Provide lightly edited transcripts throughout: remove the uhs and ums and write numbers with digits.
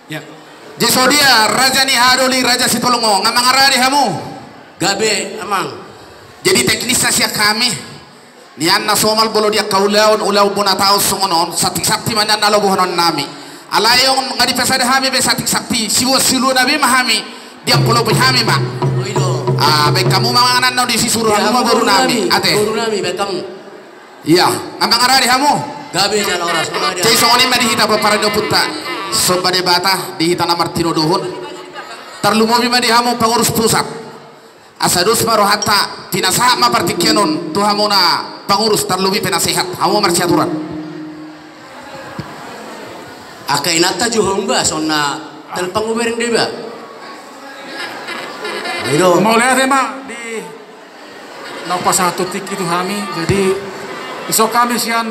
Ya. Jesodia raja ni hadoli raja Sitolongo ngamangarari hamu. Gabe amang. Jadi teknisnya siya kami. Ni anna somal bolo dia kaulaon ulaw bunatao sungonon sakti mana nalogonon nami. Alayong ngadi pesade hami be sakti siwo silu nabi mahami dia polo hami ma. Oido. Baik kamu manganan no di sisuruh hamu baru nami. Ate. Baru nami baik kamu. Iya, ngamangarari hamu. Gabe na oras mga dia. Jadi songoni madi hita para doputa. Sobade bata di hita na Martino dohon. Terlumobi madi hamu pengurus pusat. Asadus baru hatta tinasa ma partikenon tuhamuna pengurus terlubi penasehat hamu marciaturan. Akai nata juhong ba sonna tel pangubering deba. Ayo. Mau lihat ya mak di napa satu tik itu kami jadi besok kami sian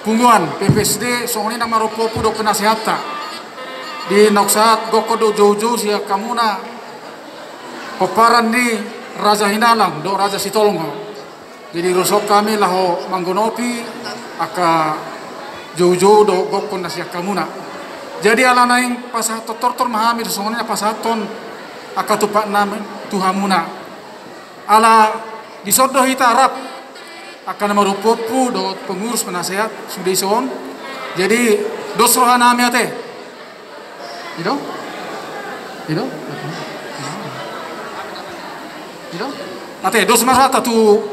kunguan PPSD soalnya nama ropopu do penasihata di noksat gokodo jojo sia kamuna peparan di Raja Hinalang do Raja Sitolongo jadi rusok kami laho manggonopi aka jojo do gokon nasihat kamuna jadi ala naing pasato tortor mahami soalnya pasaton aka tupak namen tuhamuna ala disodoh hita Arab akan nama rupopu do pengurus penasehat sudah ison jadi dos rohana nami ate itu ate dos marata tu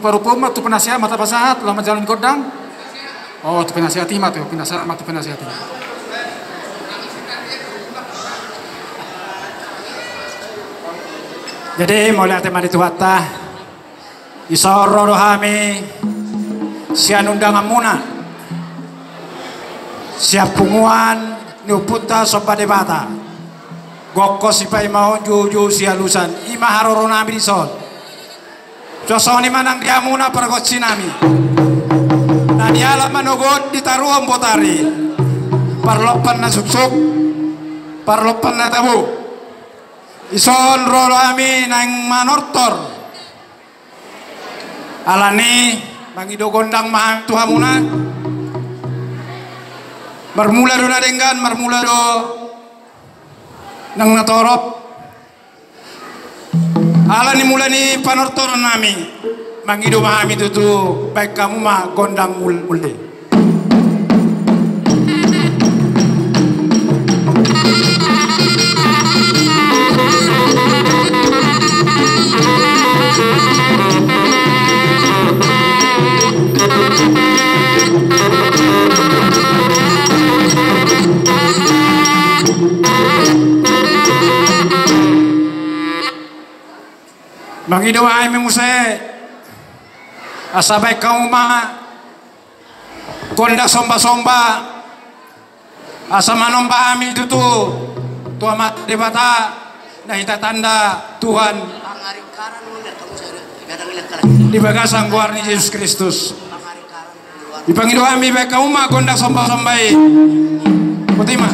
parupoma tu penasehat mata pasahat lama jalan kodang oh tu penasehat imat tu penasehat matu penasehat jadi mulai ate mari tuwata isoro rohami sian undang amuna siap punguan nuputa sobade bata gokko sipai mau juju sialusan ima haroro nami dison sosoni manang diamuna pergotsi nami na diala manogot ditaruam botari parlopan na suksuk parlopan na tabu ison rolo ami nang manortor alani bangido gondang mahang tuhamuna bermula do nadenggan bermula do nang natorop alani mulani panortor nami bangido mahami tutu baik kamu mah gondang mulai Mangido ay menguse asabay kamu ma konda somba asa manomba ami itu tu amat debata na hita tanda Tuhan di bagasang buar ni Yesus Kristus di pangido ami bay kamu ma konda somba-sombai putima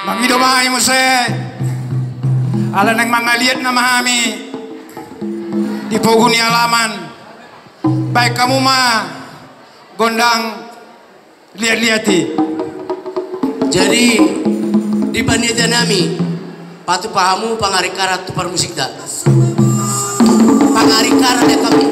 Mangido maay mo se ala nang mangaliat na mahami di poguni alaman baik kamu mah gondang lihat-lihati jadi di panitia nami patu pahamu pangarikara tu parmusik da pangarikara de kami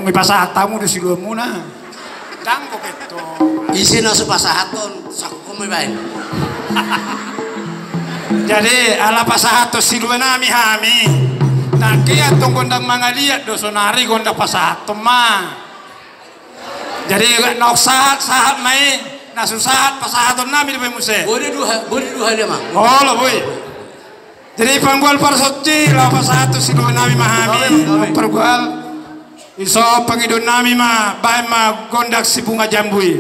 May pasahatamu di siluan mo na. Dangko beto. Isi na sa pasahaton, sakko ko may bayan. Jadi ala pasahato siluan nami hami. Nakia tong gondang mga liat do sonari gonda pasahato ma. Jadi nok sahat may nasusahat pasahaton nami di muse. Boleh dua dia mah. Oh lo boy. Jadi panggual parsotti la pasahato siluan nami mahami. Pergual iso pangidon nami ma bae ma gondak si bunga jambui.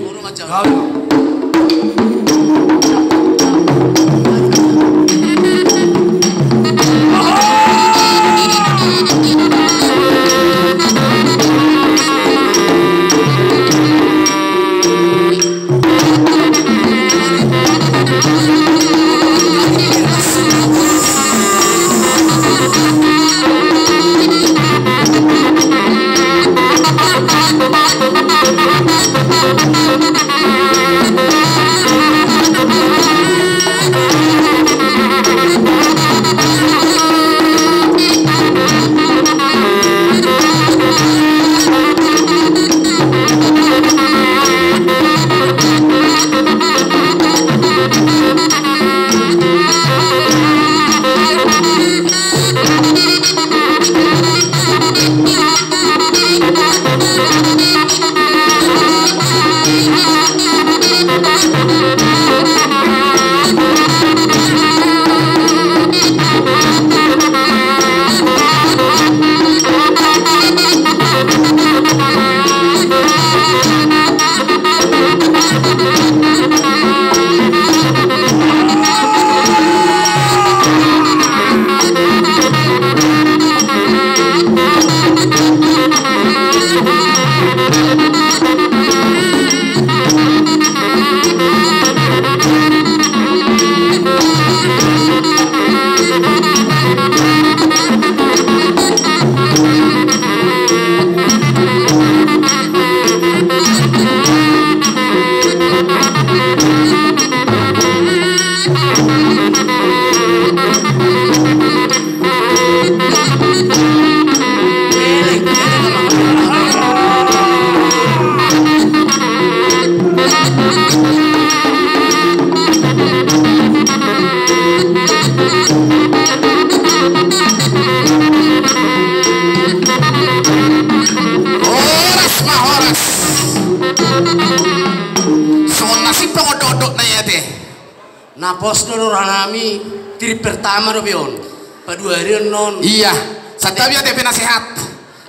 pos orang kami trip pertama do pion. Padua hari non. Iya, satabi ate penasehat.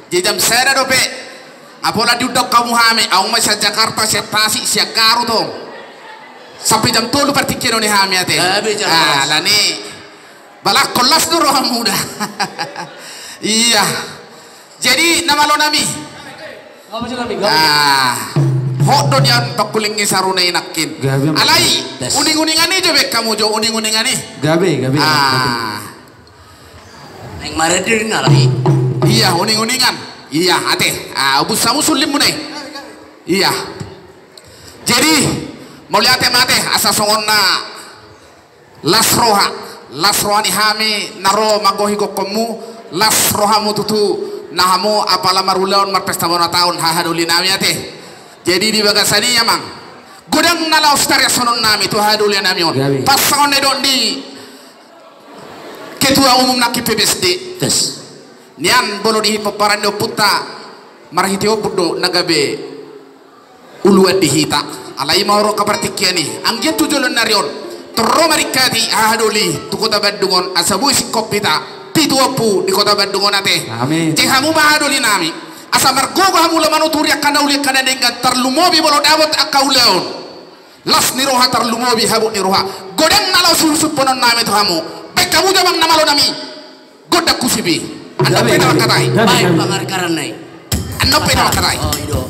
Di jam sera do pe. Apola diudok kamu hame, au mai sa Jakarta sa Tasik sa Garut dong. Sampai jam 3 pertikino ni hame ate. Ah, lani. Balak kelas do roh muda. Iya. Jadi nama lo nami. Hot do niyan pakulingi saruna inakin. Alai, uning-uningan ni jebek kamu jo uning-uningan ni. Gabe. Neng maradir na lagi. Iya, uning-uningan. Iya, ate. Ubus samu sulim mo na. Iya. Jadi, mau lihat mate asa songon na lasroha ni hami naro magohi kokomu lasroha mu tutu nahamu apala marulaon marpesta bona tahun hahaduli nami ate. Jadi di bagasani ya mang godang nala ustaria sonon nami tu haduli nami on pas songon don di ketua umum nak PBSD Tes. nian bolo di paparando puta marhitio budo nagabe uluan dihita alai mauro kapartikiani angge tujulon narion terro marikati ahaduli tu kota Bandungon asabu sikopita tituapu di kota Bandungon ate amin jihamu mahaduli nami asa margogo hamu lamanu turi akana uli kana dengan terlumobi bolo dawat akauleon las niroha terlumobi habu niroha godeng nalo sursut ponon nami tu hamu baik kamu jamang nama lo nami godak kusibi anda pena katai Baik pangarkaran nai. anda pena katai Oh ido.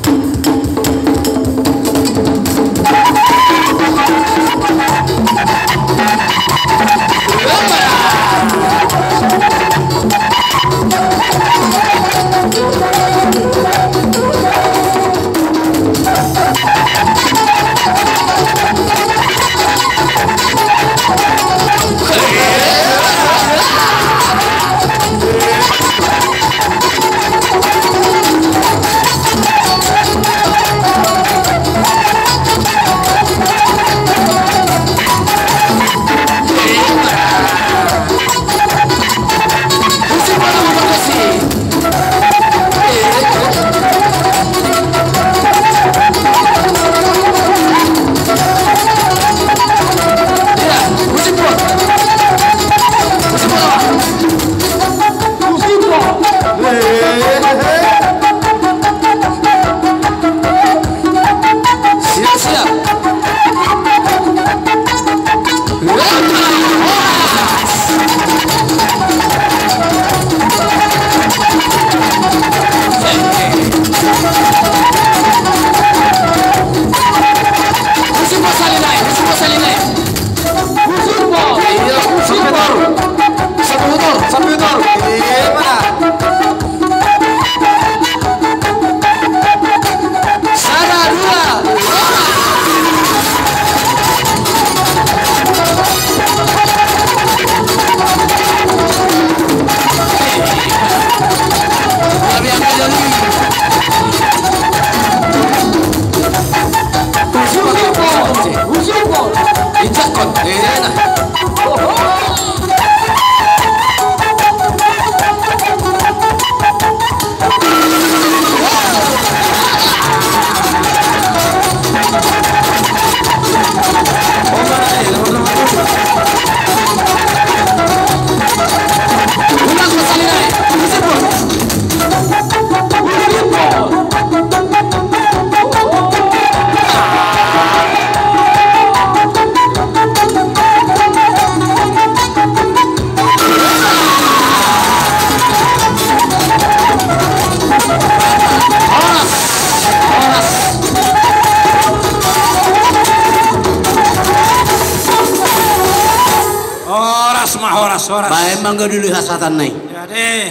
Baik mangga dulu hasatan nai. Jadi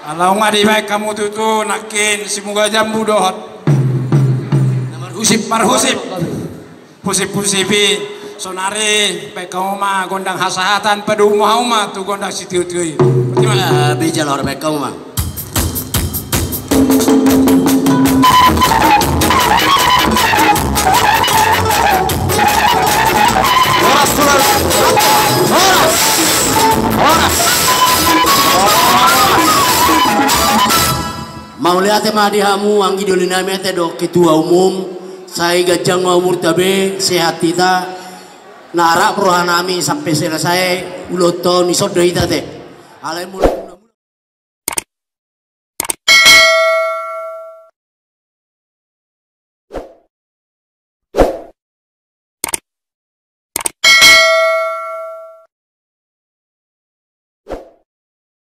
kalau ngadi baik kamu tutu nakin semoga jambu dohot. Husip sonare baik kamu mah gondang hasahatan pada umah tu gondang sitiu-tiu. Bagaimana? Bijal orang baik kamu mah. Mau lihat mah dihamu anggi dolina mete do ketua umum saya gajang umur tabe sehat kita Nara peruhanami sampai selesai uloto nisod doita teh. Alai mulut